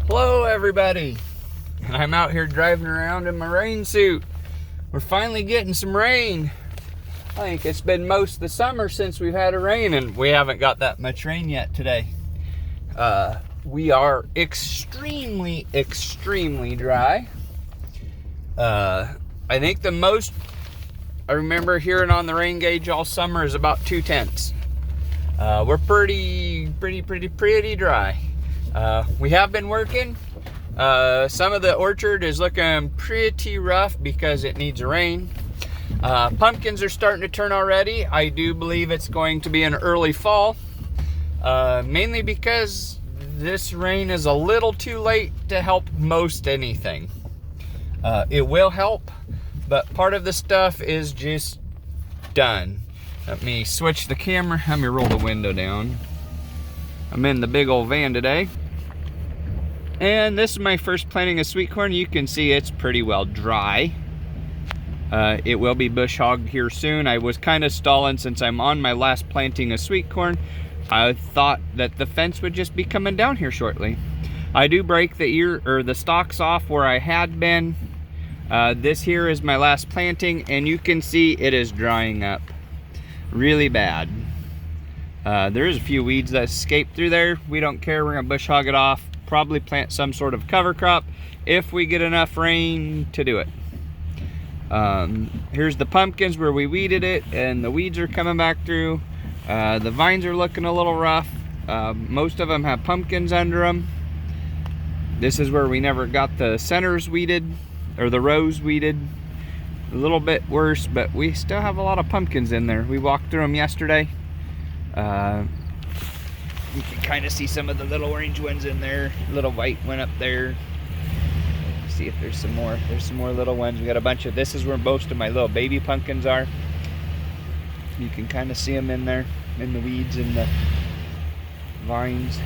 Hello everybody, and I'm out here driving around in my rain suit. We're finally getting some rain. I think it's been most of the summer since we've had a rain, and we haven't got that much rain yet today. We are extremely dry. I think the most I remember hearing on the rain gauge all summer is about 2/10. We're pretty dry. We have been working. Some of the orchard is looking pretty rough because it needs rain. Pumpkins are starting to turn already. I do believe it's going to be an early fall, mainly because this rain is a little too late to help most anything. It will help, but part of the stuff is just done. Let me switch the camera. Let me roll the window down. I'm in the big old van today. And this is my first planting of sweet corn. You can see it's pretty well dry. It will be bush hogged here soon. I was kind of stalling since I'm on my last planting of sweet corn. I thought that the fence would just be coming down here shortly. I do break the stalks off where I had been. This here is my last planting, and you can see it is drying up really bad. There is a few weeds that escaped through there. We don't care, we're gonna bush hog it off. Probably plant some sort of cover crop if we get enough rain to do it. Here's the pumpkins where we weeded it, and the weeds are coming back through. The vines are looking a little rough. Most of them have pumpkins under them. This is where we never got the centers weeded, or the rows weeded. A little bit worse, but we still have a lot of pumpkins in there. We walked through them yesterday. You can kind of see some of the little orange ones in there. Little white one up there. Let's see if there's some more. There's some more little ones. We got a bunch of, this is where most of my little baby pumpkins are. You can kind of see them in there, in the weeds and the vines.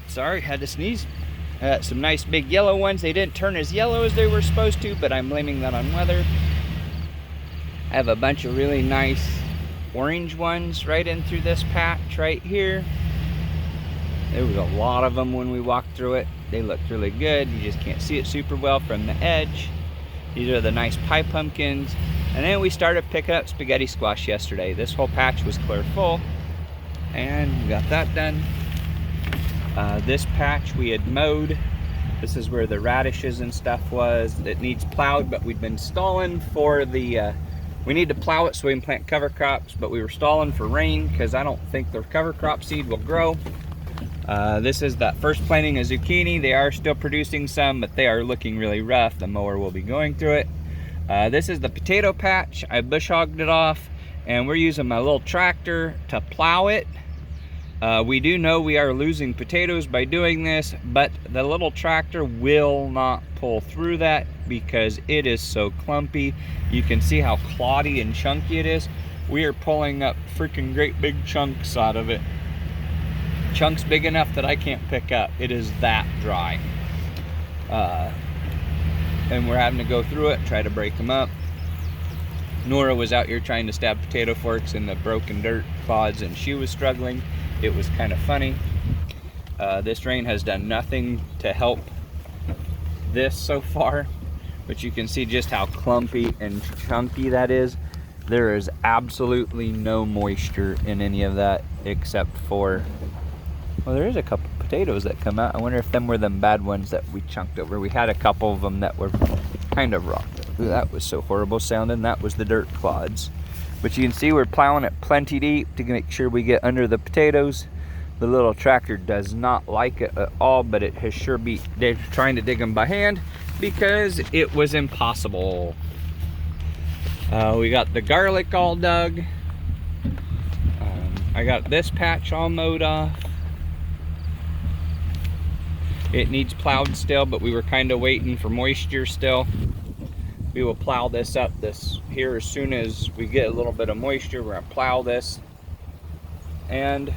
Sorry, had to sneeze. Some nice big yellow ones. They didn't turn as yellow as they were supposed to, but I'm blaming that on weather. I have a bunch of really nice orange ones right in through this patch right here. There was a lot of them when we walked through it. They looked really good. You just can't see it super well from the edge. These are the nice pie pumpkins. And then we started picking up spaghetti squash yesterday. This whole patch was clear full, and we got that done. This patch we had mowed. This is where the radishes and stuff was. It needs plowed, but we'd been stalling for the, we need to plow it so we can plant cover crops, but we were stalling for rain because I don't think the cover crop seed will grow. This is that first planting of zucchini. They are still producing some, but they are looking really rough. The mower will be going through it. This is the potato patch. I bush hogged it off, and we're using my little tractor to plow it. We do know we are losing potatoes by doing this, but the little tractor will not pull through that because it is so clumpy. You can see how cloddy and chunky it is. We are pulling up freaking great big chunks out of it. Chunks big enough that I can't pick up. It is that dry. And we're having to go through it, try to break them up. Nora was out here trying to stab potato forks in the broken dirt clods, and she was struggling. It was kind of funny. This rain has done nothing to help this so far, but you can see just how clumpy and chunky that is. There is absolutely no moisture in any of that except for, well, there is a couple potatoes that come out. I wonder if them were them bad ones that we chunked over. We had a couple of them that were kind of rough. That was so horrible sounding. That was the dirt clods. But you can see we're plowing it plenty deep to make sure we get under the potatoes. The little tractor does not like it at all, but it has sure beat. They're trying to dig them by hand because it was impossible. We got the garlic all dug. I got this patch all mowed off. It needs plowed still, but we were kind of waiting for moisture still. We will plow this up here as soon as we get a little bit of moisture. We're gonna plow this and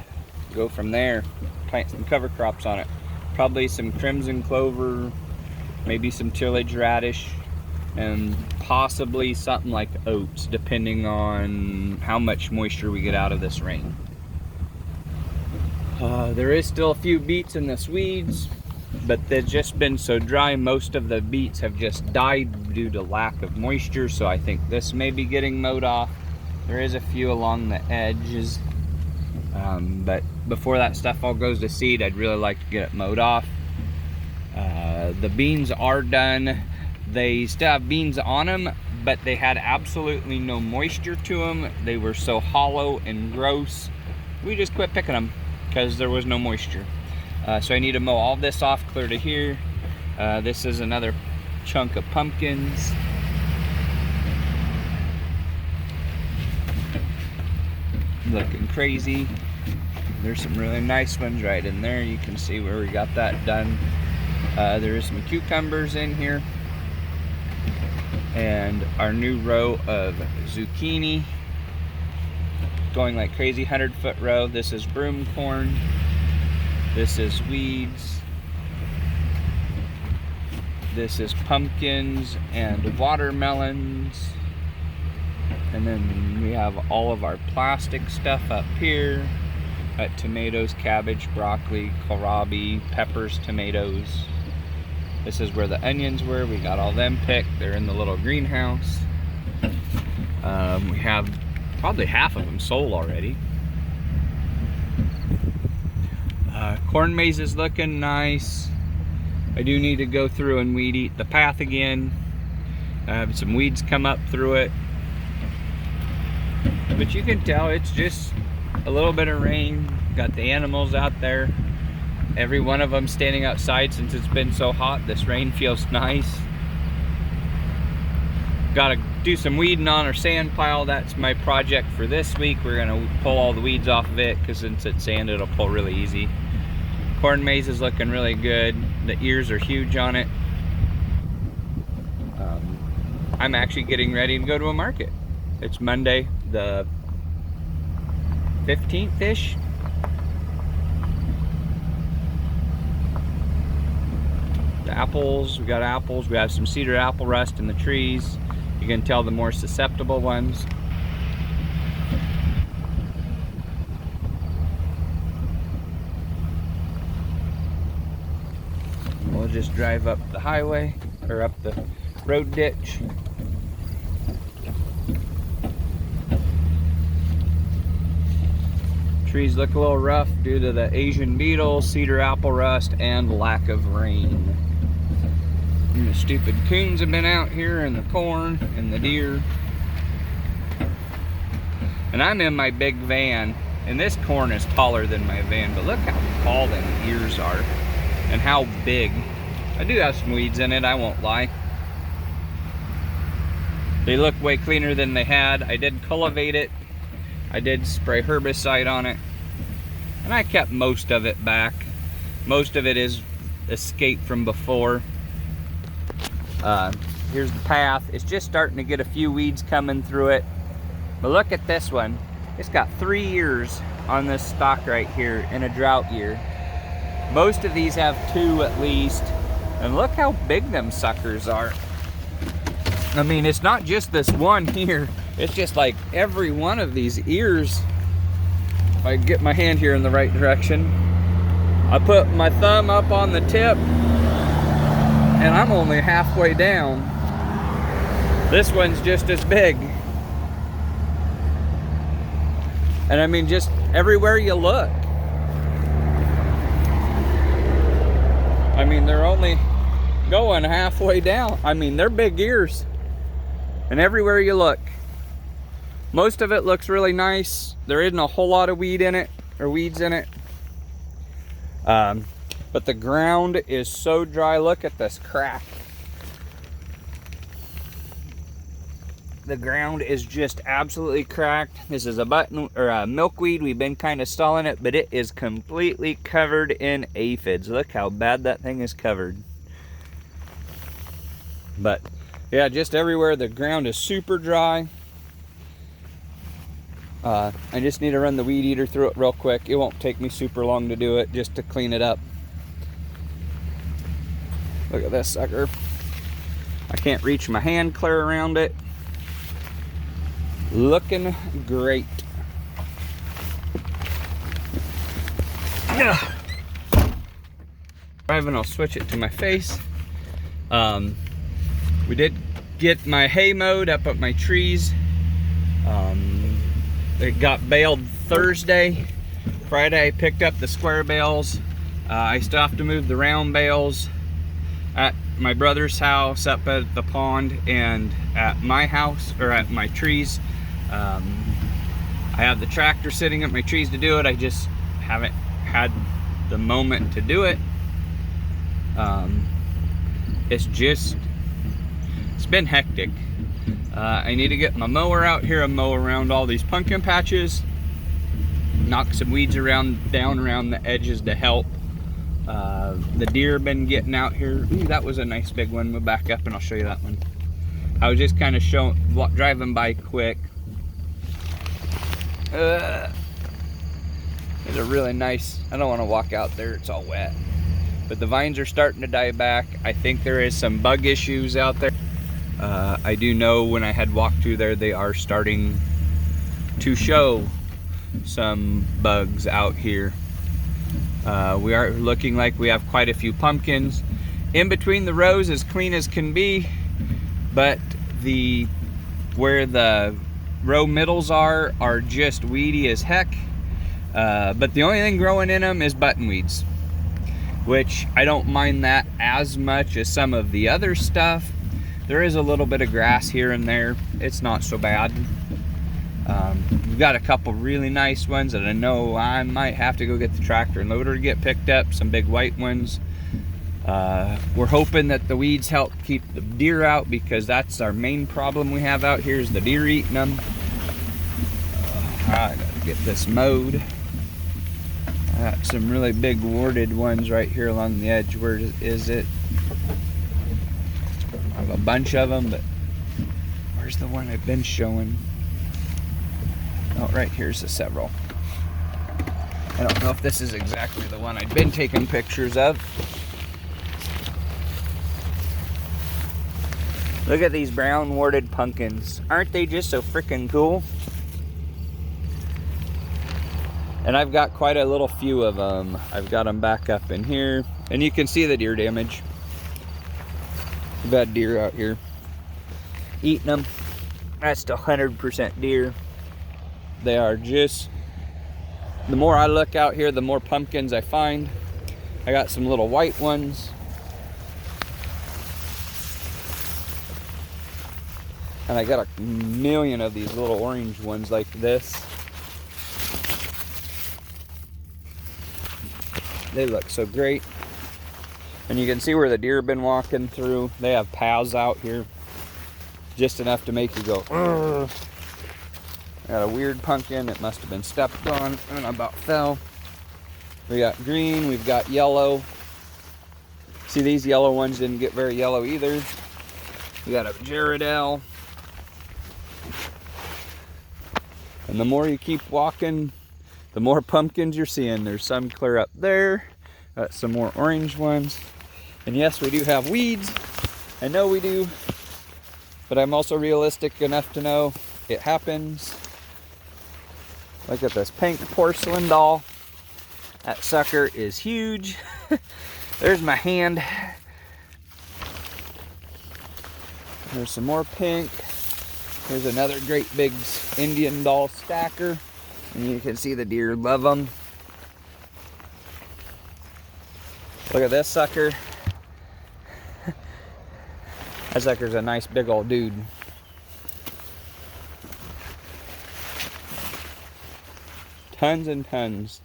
go from there. Plant some cover crops on it. Probably some crimson clover, maybe some tillage radish, and possibly something like oats, depending on how much moisture we get out of this rain. There is still a few beets in the Swedes, but they've just been so dry, most of the beets have just died due to lack of moisture, so I think this may be getting mowed off. There is a few along the edges, but before that stuff all goes to seed, I'd really like to get it mowed off. The beans are done. They still have beans on them, but they had absolutely no moisture to them. They were so hollow and gross. We just quit picking them because there was no moisture. So I need to mow all this off clear to here. This is another chunk of pumpkins. Looking crazy. There's some really nice ones right in there. You can see where we got that done. There is some cucumbers in here. And our new row of zucchini. Going like crazy, 100-foot row. This is broom corn. This is weeds. This is pumpkins and watermelons. And then we have all of our plastic stuff up here. Got tomatoes, cabbage, broccoli, kohlrabi, peppers, tomatoes. This is where the onions were. We got all them picked. They're in the little greenhouse. We have probably half of them sold already. Corn maze is looking nice. I do need to go through and weed eat the path again. Some weeds come up through it. But you can tell it's just a little bit of rain. Got the animals out there. Every one of them standing outside since it's been so hot. This rain feels nice. Got to do some weeding on our sand pile. That's my project for this week. We're going to pull all the weeds off of it because since it's sand, it'll pull really easy. Corn maze is looking really good. The ears are huge on it. I'm actually getting ready to go to a market. It's Monday, the 15th-ish. The apples, we got apples. We have some cedar apple rust in the trees. You can tell the more susceptible ones. We'll just drive up the highway, or up the road ditch. Trees look a little rough due to the Asian beetle, cedar apple rust, and lack of rain. And the stupid coons have been out here, and the corn, and the deer. And I'm in my big van, and this corn is taller than my van, but look how tall them ears are, and how big. I do have some weeds in it, I won't lie. They look way cleaner than they had. I did cultivate it. I did spray herbicide on it, and I kept most of it back. Most of it is escape from before. Here's the path. It's just starting to get a few weeds coming through it. But look at this one. It's got 3 years on this stalk right here in a drought year. Most of these have 2 at least. And look how big them suckers are. I mean, it's not just this one here. It's just like every one of these ears. If I get my hand here in the right direction. I put my thumb up on the tip and I'm only halfway down. This one's just as big. And I mean, just everywhere you look. I mean, they're only going halfway down. I mean, they're big ears. And everywhere you look. Most of it looks really nice. There isn't a whole lot of weed in it, or weeds in it. But the ground is so dry. Look at this crack. The ground is just absolutely cracked. This is a button or a milkweed. We've been kind of stalling it, but it is completely covered in aphids. Look how bad that thing is covered. But yeah, just everywhere the ground is super dry. I just need to run the weed eater through it real quick. It won't take me super long to do it, just to clean it up. Look at this sucker. I can't reach my hand clear around it. Looking great. Driving, I'll switch it to my face. We did get my hay mowed up at my trees. It got baled Thursday. Friday I picked up the square bales. I still have to move the round bales at my brother's house up at the pond and at my house, or at my trees. I have the tractor sitting at my trees to do it. I just haven't had the moment to do it. It's been hectic. I need to get my mower out here and mow around all these pumpkin patches, knock some weeds down around the edges to help. The deer have been getting out here. Ooh, that was a nice big one. We'll back up and I'll show you that one. I was just kind of driving by quick. There's a really nice, I don't want to walk out there, it's all wet. But the vines are starting to die back. I think there is some bug issues out there. I do know when I had walked through there, they are starting to show some bugs out here. We are looking like we have quite a few pumpkins. In between the rows, as clean as can be, but where the row middles are just weedy as heck. But the only thing growing in them is buttonweeds, which I don't mind that as much as some of the other stuff. There is a little bit of grass here and there. It's not so bad. We've got a couple really nice ones that I know I might have to go get the tractor and loader to get picked up, some big white ones. We're hoping that the weeds help keep the deer out, because that's our main problem we have out here, is the deer eating them. I gotta get this mowed. I got some really big warded ones right here along the edge. Where is it? I have a bunch of them, but where's the one I've been showing? Oh, right here's the several. I don't know if this is exactly the one I've been taking pictures of. Look at these brown warded pumpkins. Aren't they just so freaking cool? And I've got quite a little few of them. I've got them back up in here. And you can see the deer damage. We've had deer out here eating them. That's the 100% deer. They are just, the more I look out here, the more pumpkins I find. I got some little white ones. And I got a million of these little orange ones like this. They look so great. And you can see where the deer have been walking through. They have paths out here. Just enough to make you go, ugh. I got a weird pumpkin. It must have been stepped on and about fell. We got green, we've got yellow. See, these yellow ones didn't get very yellow either. We got a Jaredell. And the more you keep walking, the more pumpkins you're seeing. There's some clear up there. Got some more orange ones. And yes, we do have weeds. I know we do. But I'm also realistic enough to know it happens. Look at this pink porcelain doll. That sucker is huge. There's my hand. There's some more pink. Here's another great big Indian doll stacker. And you can see the deer love them. Look at this sucker. That sucker's a nice big old dude. Tons and tons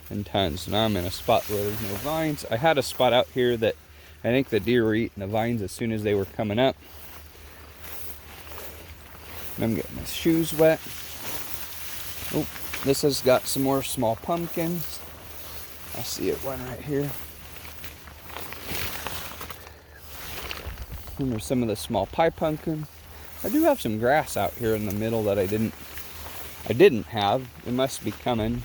and tons. Now I'm in a spot where there's no vines. I had a spot out here that I think the deer were eating the vines as soon as they were coming up. I'm getting my shoes wet. Oh, this has got some more small pumpkins. I see it one right here. And there's some of the small pie pumpkins. I do have some grass out here in the middle that I didn't have. It must be coming.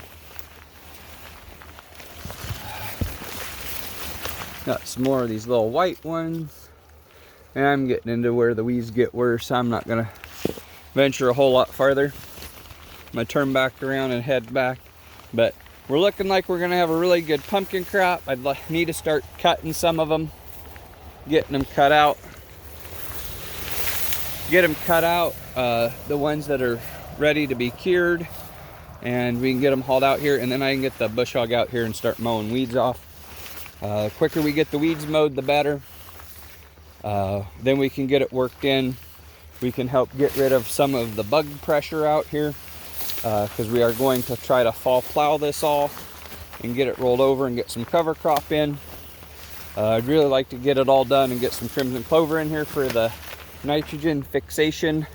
Got some more of these little white ones. And I'm getting into where the weeds get worse. I'm not gonna venture a whole lot farther. I'm gonna turn back around and head back. But we're looking like we're gonna have a really good pumpkin crop. I'd need to start cutting some of them, getting them cut out. Get them cut out, the ones that are ready to be cured, and we can get them hauled out here, and then I can get the bush hog out here and start mowing weeds off. The quicker we get the weeds mowed, the better. Then we can get it worked in. We can help get rid of some of the bug pressure out here, because we are going to try to fall plow this all and get it rolled over and get some cover crop in. I'd really like to get it all done and get some crimson clover in here for the nitrogen fixation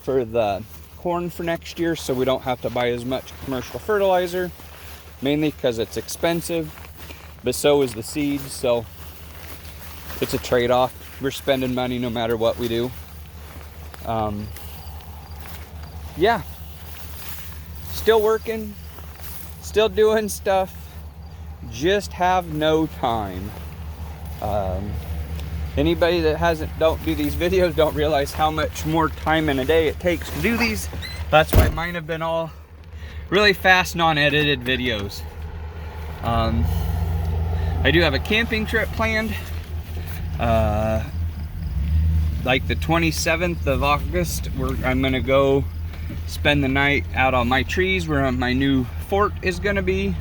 for the corn for next year, so we don't have to buy as much commercial fertilizer, mainly because it's expensive, but so is the seeds, so it's a trade-off. We're spending money no matter what we do. Yeah, still working, still doing stuff, just have no time. Anybody that don't do these videos don't realize how much more time in a day it takes to do these. That's why mine have been all really fast, non-edited videos. I do have a camping trip planned, like the 27th of August. I'm gonna go spend the night out on my trees where my new fort is gonna be,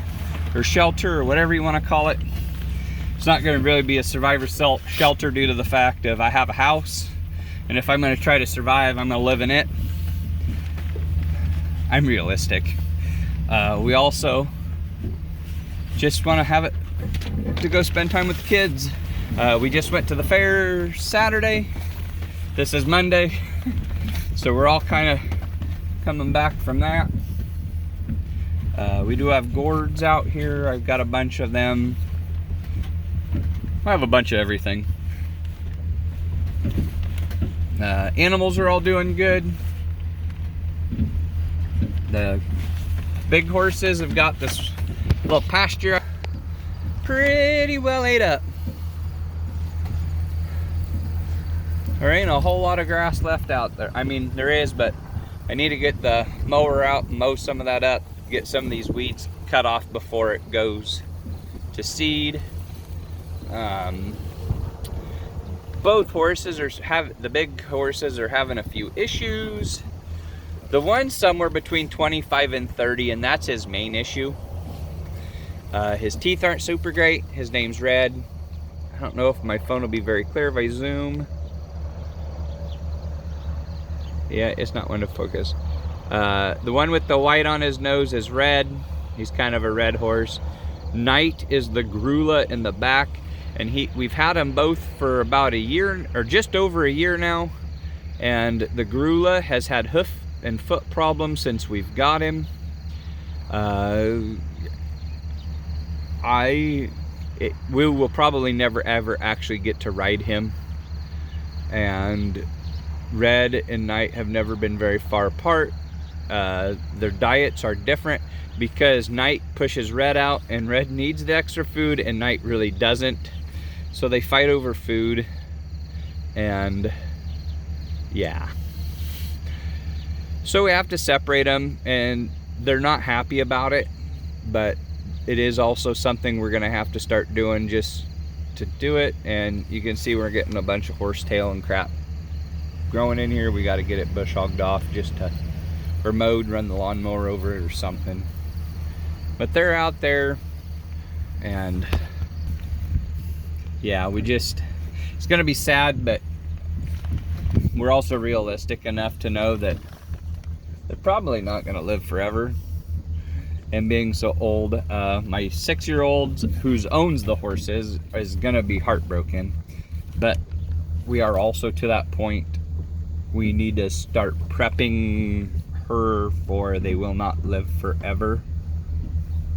or shelter, or whatever you want to call it. It's not going to really be a survivor shelter due to the fact of I have a house, and if I'm going to try to survive, I'm going to live in it. I'm realistic. We also just want to have it to go spend time with the kids. We just went to the fair Saturday. This is Monday, so we're all kind of coming back from that. We do have gourds out here. I've got a bunch of them. I have a bunch of everything. Animals are all doing good. The big horses have got this little pasture pretty well ate up. There ain't a whole lot of grass left out there. I mean, there is, but I need to get the mower out and mow some of that up, get some of these weeds cut off before it goes to seed. Both horses the big horses are having a few issues. The one's somewhere between 25 and 30, and that's his main issue. His teeth aren't super great. His name's Red. I don't know if my phone will be very clear if I zoom. Yeah, it's not one to focus. The one with the white on his nose is Red. He's kind of a red horse. Night is the Grula in the back. And we've had them both for about a year, or just over a year now. And the Grula has had hoof and foot problems since we've got him. We will probably never ever actually get to ride him. And Red and Night have never been very far apart. Their diets are different because Night pushes Red out, and Red needs the extra food and Night really doesn't. So they fight over food, and yeah. So we have to separate them, and they're not happy about it, but it is also something we're gonna have to start doing just to do it. And you can see we're getting a bunch of horsetail and crap growing in here. We got to get it bush hogged off or mowed, run the lawnmower over it or something. But they're out there, and yeah, it's gonna be sad, but we're also realistic enough to know that they're probably not gonna live forever. And being so old, my 6-year-old who owns the horses is gonna be heartbroken. But we are also to that point, we need to start prepping her for they will not live forever.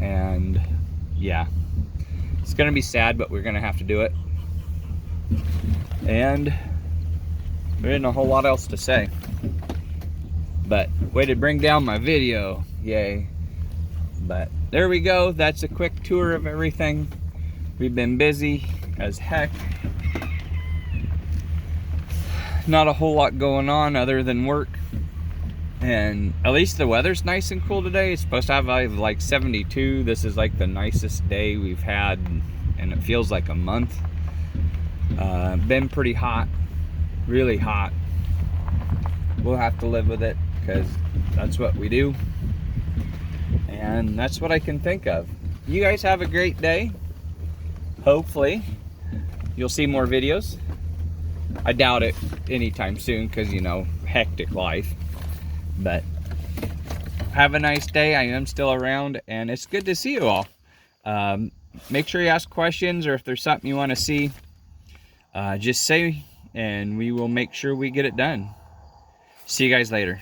And yeah, it's gonna be sad, but we're gonna have to do it. And there isn't a whole lot else to say. But way to bring down my video, yay. But there we go, that's a quick tour of everything. We've been busy as heck. Not a whole lot going on other than work. And at least the weather's nice and cool today. It's supposed to have like 72. This is like the nicest day we've had, and it feels like a month. Been pretty hot, really hot. We'll have to live with it because that's what we do. And that's what I can think of. You guys have a great day. Hopefully you'll see more videos. I doubt it anytime soon because, you know, hectic life. But have a nice day. I am still around, and it's good to see you all. Make sure you ask questions, or if there's something you want to see, just say, and we will make sure we get it done. See you guys later.